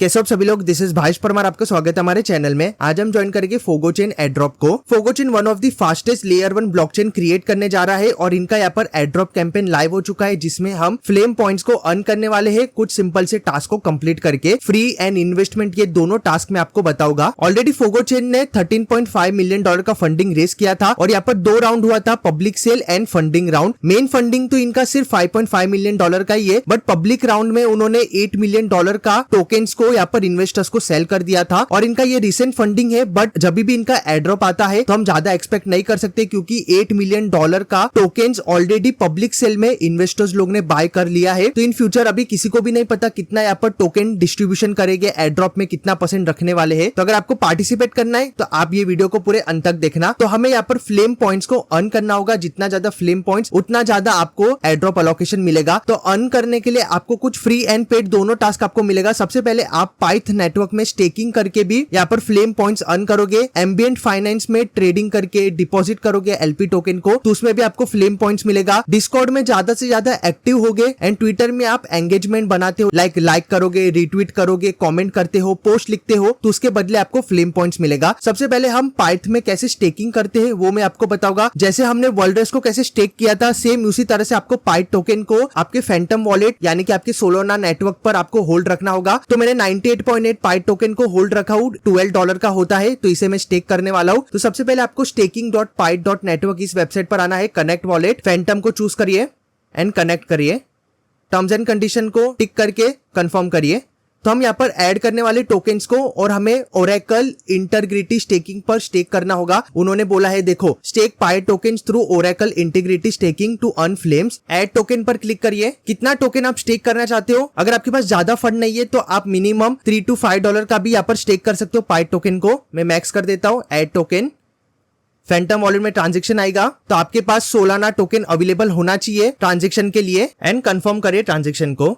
कैसे आप सभी लोग, दिस इज भाइश परमार, आपका स्वागत है हमारे चैनल में। आज हम ज्वाइन करेंगे फोगोचेन एड्रॉप को। Fogo chain one of the fastest layer 1 blockchain create करने जा रहा है और इनका यहाँ पर एड्रॉप कैंपेन लाइव हो चुका है, जिसमें हम फ्लेम पॉइंट्स को अर्न करने वाले हैं कुछ सिंपल से टास्क को कंप्लीट करके। फ्री एंड इन्वेस्टमेंट, ये दोनों टास्क मैं आपको बताऊंगा। ऑलरेडी फोगोचेन ने $13.5 मिलियन का फंडिंग रेस किया था और यहाँ पर 2 राउंड हुआ था, public sale and funding round. Main funding तो इनका सिर्फ $5.5 मिलियन का ही है, बट पब्लिक राउंड में उन्होंने $8 मिलियन का टोकन्स को यहाँ पर इन्वेस्टर्स को सेल कर दिया था। और इनका ये रिसेंट फंडिंग है, बट जब भी इनका एड्रॉप आता है तो हम ज्यादा एक्सपेक्ट नहीं कर सकते, क्योंकि $8 मिलियन का टोकन्स ऑलरेडी पब्लिक सेल में इन्वेस्टर्स लोग ने बाय कर लिया है। तो इन फ्यूचर अभी किसी को भी नहीं पता कितना यहाँ पर टोकन डिस्ट्रीब्यूशन करेंगे, एड्रॉप में कितना % रखने वाले हैं। तो अगर आपको पार्टिसिपेट करना है तो आप ये वीडियो को पूरे अंत तक देखना। तो हमें यहाँ पर फ्लेम पॉइंट्स को अर्न करना होगा, जितना ज्यादा फ्लेम पॉइंट्स उतना ज्यादा आपको एड्रॉप अलोकेशन मिलेगा। तो अर्न करने के लिए आपको कुछ फ्री एंड पेड दोनों टास्क आपको मिलेगा। सबसे पहले आप पाइथ नेटवर्क में स्टेकिंग करके भी यहाँ पर फ्लेम पॉइंट्स अर्न करोगे। एम्बिएंट फाइनेंस में ट्रेडिंग करके डिपॉजिट करोगे एलपी टोकन को, तो उसमें भी आपको फ्लेम पॉइंट्स मिलेगा। डिस्कॉर्ड में ज्यादा से ज्यादा एक्टिव होगे एंड ट्विटर में आप एंगेजमेंट बनाते हो, लाइक करोगे, रिट्वीट करोगे, कमेंट करते हो, पोस्ट लिखते हो, तो उसके बदले आपको फ्लेम पॉइंट्स मिलेगा। सबसे पहले हम पाइथ में कैसे स्टेकिंग करते हैं वो मैं आपको बताऊंगा। जैसे हमने वर्ल्ड रेस को कैसे स्टेक किया था, सेम उसी तरह से आपको पाइथ टोकन को आपके फैंटम वॉलेट यानी कि आपके सोलोना नेटवर्क पर आपको होल्ड रखना होगा। तो मैंने 98.8 पाइथ टोकन को होल्ड रखा हूँ, $12 का होता है, तो इसे मैं स्टेक करने वाला हूँ। तो सबसे पहले आपको staking.pyth.network इस वेबसाइट पर आना है। कनेक्ट वॉलेट फैंटम को चूज करिए एंड कनेक्ट करिए। टर्म्स एंड कंडीशन को टिक करके कंफर्म करिए। तो हम यहाँ पर ऐड करने वाले टोकन्स को, और हमें ओरेकल इंटीग्रिटी स्टेकिंग पर स्टेक करना होगा। उन्होंने बोला है, देखो, stake Pyth tokens through oracle integrity staking to earn flames. Add token पर क्लिक करिए। कितना टोकन आप स्टेक करना चाहते हो? अगर आपके पास ज्यादा फंड नहीं है तो आप मिनिमम $3 to $5 का भी यहाँ पर स्टेक कर सकते हो पाइथ टोकन को। मैं मैक्स कर देता हूँ। ऐड टोकन, फैंटम वॉलेट में ट्रांजेक्शन आएगा, तो आपके पास सोलाना टोकन अवेलेबल होना चाहिए ट्रांजेक्शन के लिए, एंड कंफर्म करिए ट्रांजेक्शन को।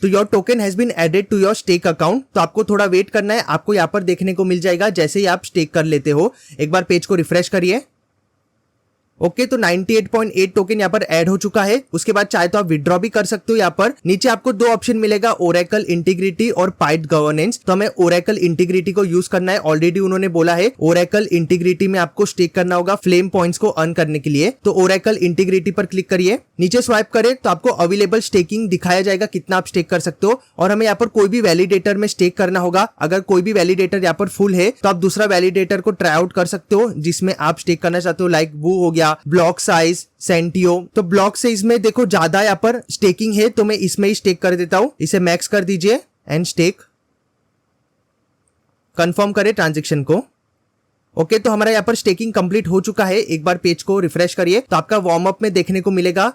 तो your token has been added to your stake account. तो आपको थोड़ा वेट करना है, आपको यहाँ पर देखने को मिल जाएगा जैसे ही आप स्टेक कर लेते हो। एक बार पेज को रिफ्रेश करिए। ओके, तो 98.8 टोकन यहाँ पर ऐड हो चुका है। उसके बाद चाहे तो आप विड्रॉ भी कर सकते हो। यहाँ पर नीचे आपको 2 ऑप्शन मिलेगा, ओरेकल इंटीग्रिटी और पाइथ गवर्नेंस। तो हमें ओरेकल इंटीग्रिटी को यूज करना है। ऑलरेडी उन्होंने बोला है ओरेकल इंटीग्रिटी में आपको स्टेक करना होगा फ्लेम पॉइंट्स को अर्न करने के लिए। तो ओरेकल इंटीग्रिटी पर क्लिक करिए। नीचे स्वाइप करें तो आपको अवेलेबल स्टेकिंग दिखाया जाएगा, कितना आप स्टेक कर सकते हो। और हमें यहाँ पर कोई भी वैलिडेटर में स्टेक करना होगा। अगर कोई भी वैलिडेटर यहाँ पर फुल है तो आप दूसरा वैलिडेटर को ट्राई आउट कर सकते हो जिसमें आप स्टेक करना चाहते हो, लाइक वो हो गया ब्लॉक साइज, सेंटियो। तो ब्लॉक साइज में देखो ज्यादा यहाँ पर स्टेकिंग है, तो मैं इसमें ही स्टेक कर देता हूं। इसे मैक्स कर दीजिए एंड स्टेक। कंफर्म करें ट्रांजेक्शन को। ओके, तो हमारा यहाँ पर स्टेकिंग कंप्लीट हो चुका है। एक बार पेज को रिफ्रेश करिए तो आपका वार्म अप में देखने को मिलेगा।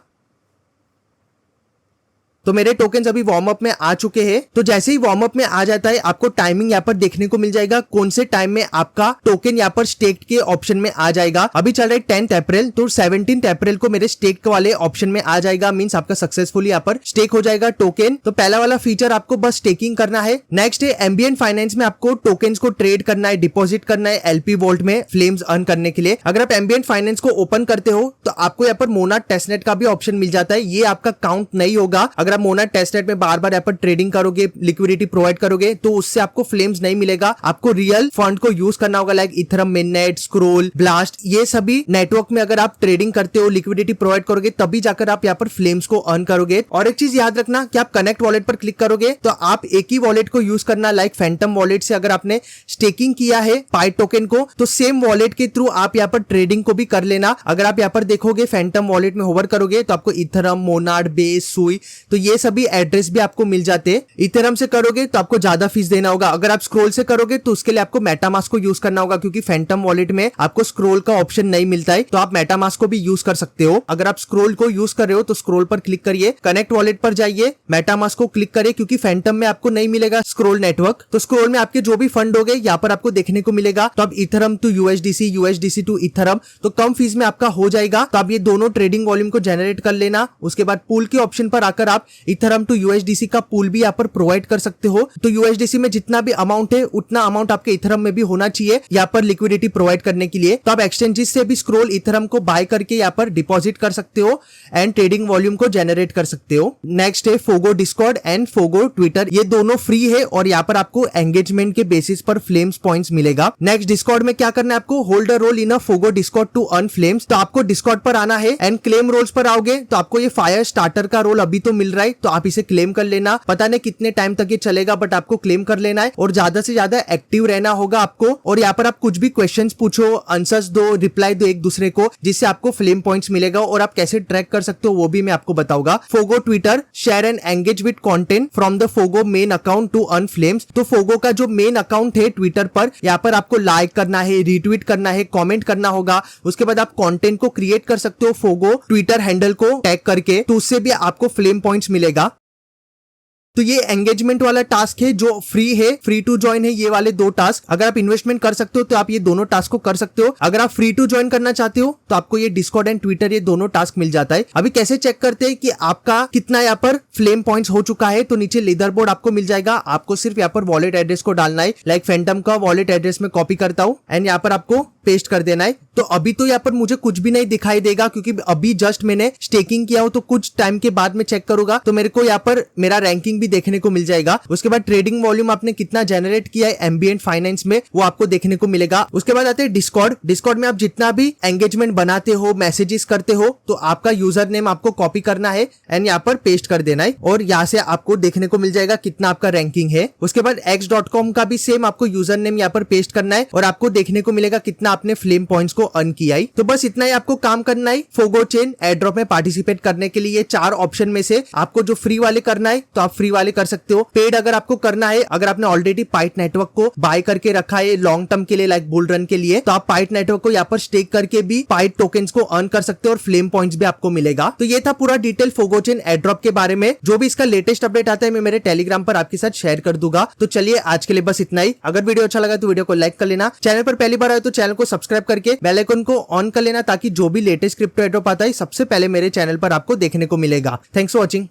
तो मेरे टोकन्स अभी वार्म अप में आ चुके हैं। तो जैसे ही वार्म अप में आ जाता है आपको टाइमिंग यहाँ पर देखने को मिल जाएगा, कौन से टाइम में आपका टोकन यहाँ पर स्टेक के ऑप्शन में आ जाएगा। अभी चल रहा है 10 अप्रैल, तो 17 अप्रैल को मेरे स्टेक वाले ऑप्शन में आ जाएगा। मींस आपका सक्सेसफुली यहाँ पर स्टेक हो जाएगा टोकन। तो पहला वाला फीचर आपको बस स्टेकिंग करना है। नेक्स्ट है एम्बिएंट फाइनेंस में आपको टोकन्स को ट्रेड करना है, डिपॉजिट करना है एलपी वॉल्ट में फ्लेम्स अर्न करने के लिए। अगर आप एम्बिएंट फाइनेंस को ओपन करते हो तो आपको यहाँ पर मोनाड टेस्टनेट का भी ऑप्शन मिल जाता है। ये आपका काउंट नहीं होगा। अगर आप मोनाड टेस्टनेट में बार बार यहाँ पर ट्रेडिंग करोगे, लिक्विडिटी प्रोवाइड करोगे, तो उससे आपको फ्लेम्स नहीं मिलेगा। आपको रियल फंड को यूज करना होगा, लाइक इथरम, मिननेट, स्क्रोल, ब्लास्ट। ये सभी नेटवर्क में अगर आप ट्रेडिंग करते हो, लिक्विडिटी प्रोवाइड करोगे, तभी जाकर आप यहाँ पर फ्लेम्स को अर्न करोगे। और एक चीज याद रखना कि आप कनेक्ट वॉलेट पर क्लिक करोगे तो आप एक ही वॉलेट को यूज करना, लाइक फैंटम वॉलेट से अगर आपने स्टेकिंग किया है पाइथ टोकन को, तो सेम वॉलेट के थ्रू आप यहाँ पर ट्रेडिंग को भी कर लेना। अगर आप यहाँ पर देखोगे फैंटम वॉलेट में होवर करोगे तो आपको इथरम, मोनाड, बेस, सुई, तो ये सभी एड्रेस भी आपको मिल जाते हैं। इथेरियम से करोगे तो आपको ज्यादा फीस देना होगा। अगर आप स्क्रोल से करोगे तो उसके लिए आपको मेटामास्क को यूज करना होगा, क्योंकि फैंटम वॉलेट में आपको स्क्रोल का ऑप्शन नहीं मिलता है। तो आप मेटामास्क को भी यूज कर सकते हो। अगर आप स्क्रोल को यूज कर रहे हो तो स्क्रोल पर क्लिक करिए, कनेक्ट वॉलेट पर जाइए, मेटामास्क को क्लिक करिए, क्योंकि फैंटम में आपको नहीं मिलेगा स्क्रोल नेटवर्क। तो स्क्रोल में आपके जो भी फंड हो गए यहाँ पर आपको देखने को मिलेगा। तो आप Ethereum to USDC, USDC to Ethereum, तो कम फीस में आपका हो जाएगा। तो आप ये दोनों ट्रेडिंग वॉल्यूम को जनरेट कर लेना। उसके बाद पूल के ऑप्शन पर आकर आप इथरम टू यूएसडीसी का पूल भी यहाँ पर प्रोवाइड कर सकते हो। तो यूएसडीसी में जितना भी अमाउंट है उतना अमाउंट आपके इथरम में भी होना चाहिए यहाँ पर लिक्विडिटी प्रोवाइड करने के लिए। तो आप एक्सचेंजेस से भी स्क्रोल इथरम को बाय करके यहाँ पर डिपॉजिट कर सकते हो एंड ट्रेडिंग वॉल्यूम को जनरेट कर सकते हो। नेक्स्ट है फोगो डिस्कॉर्ड एंड फोगो ट्विटर, ये दोनों फ्री है और यहाँ पर आपको एंगेजमेंट के बेसिस पर फ्लेम्स पॉइंट्स मिलेगा। नेक्स्ट डिस्कॉर्ड में क्या करना है आपको, hold a role in a Fogo Discord to earn flames. तो आपको डिस्कॉर्ड पर आना है एंड क्लेम रोल्स पर आओगे तो आपको ये फायर स्टार्टर का रोल अभी तो मिल रहा है, तो आप इसे क्लेम कर लेना। पता नहीं कितने टाइम तक ये चलेगा बट आपको क्लेम कर लेना है और ज्यादा से ज्यादा एक्टिव रहना होगा आपको। और यहाँ पर आप कुछ भी क्वेश्चंस पूछो, आंसर्स दो, रिप्लाई दो एक दूसरे को, जिससे आपको फ्लेम पॉइंट्स मिलेगा। और आप कैसे ट्रैक कर सकते हो वो भी मैं आपको बताऊंगा। Fogo Twitter, share and engage with content from the Fogo main account to earn flames. तो फोगो का जो मेन अकाउंट है ट्विटर पर, यहाँ पर आपको लाइक करना है, रीट्वीट करना है, कमेंट करना होगा। उसके बाद आप कंटेंट को क्रिएट कर सकते हो फोगो ट्विटर हैंडल को टैग करके, तो उससे भी आपको फ्लेम पॉइंट्स मिलेगा। तो ये एंगेजमेंट वाला टास्क है जो फ्री है, फ्री टू ज्वाइन है ये वाले दो टास्क। अगर आप इन्वेस्टमेंट कर सकते हो तो आप ये दोनों टास्क को कर सकते हो। अगर आप फ्री टू ज्वाइन करना चाहते हो तो आपको ये डिस्कॉर्ड एंड ट्विटर ये दोनों टास्क मिल जाता है। अभी कैसे चेक करते हैं कि आपका कितना यहाँ पर फ्लेम पॉइंट्स हो चुका है, तो नीचे लीडर बोर्ड आपको मिल जाएगा। आपको सिर्फ यहाँ पर वॉलेट एड्रेस को डालना है, लाइक फैंटम का वॉलेट एड्रेस में कॉपी करता हूँ एंड यहाँ पर आपको पेस्ट कर देना है। तो अभी तो यहाँ पर मुझे कुछ भी नहीं दिखाई देगा क्योंकि अभी जस्ट मैंने स्टेकिंग किया हो, तो कुछ टाइम के बाद में चेक करूंगा तो मेरे को यहाँ पर मेरा रैंकिंग भी देखने को मिल जाएगा। उसके बाद ट्रेडिंग वॉल्यूम आपने कितना जनरेट किया है एम्बिएंट फाइनेंस में वो आपको देखने को मिलेगा। उसके बाद आते हैं डिस्कॉर्ड। डिस्कॉर्ड में आप जितना भी एंगेजमेंट बनाते हो, मैसेजेस करते हो, तो आपका यूजर नेम आपको कॉपी करना है एंड यहाँ पर पेस्ट कर देना है और यहाँ से आपको देखने को मिल जाएगा कितना आपका रैंकिंग है। उसके बाद x.com का भी सेम आपको यूजर नेम यहाँ पर पेस्ट करना है और आपको देखने को मिलेगा कितना आपने फ्लेम पॉइंट्स को अर्न किया है। तो बस इतना ही आपको काम करना है। फोगो चेन एयरड्रॉप में पार्टिसिपेट करने के लिए 4 ऑप्शन में से आपको जो फ्री वाले करना है तो आप फ्री वाले कर सकते हो। पेड अगर आपको करना है, अगर आपने ऑलरेडी पाइट नेटवर्क को बाय करके रखा है लॉन्ग टर्म के लिए, लाइक बुल रन के लिए, तो आप पाइट नेटवर्क को यहाँ पर स्टेक करके भी पाइट टोकन्स को अर्न कर सकते हो और फ्लेम पॉइंट्स भी आपको मिलेगा। तो ये था पूरा डिटेल फोगो चेन एयरड्रॉप के बारे में। जो भी इसका लेटेस्ट अपडेट आता है मैं मेरे टेलीग्राम पर आपके साथ शेयर कर दूंगा। तो चलिए आज के लिए बस इतना ही। अगर वीडियो अच्छा लगा तो वीडियो को लाइक कर लेना, चैनल पर पहली बार आए तो चैनल को सब्सक्राइब करके बेल आइकन को ऑन कर लेना ताकि जो भी लेटेस्ट क्रिप्टो एयरड्रॉप आता है सबसे पहले मेरे चैनल पर आपको देखने को मिलेगा। Thanks for watching.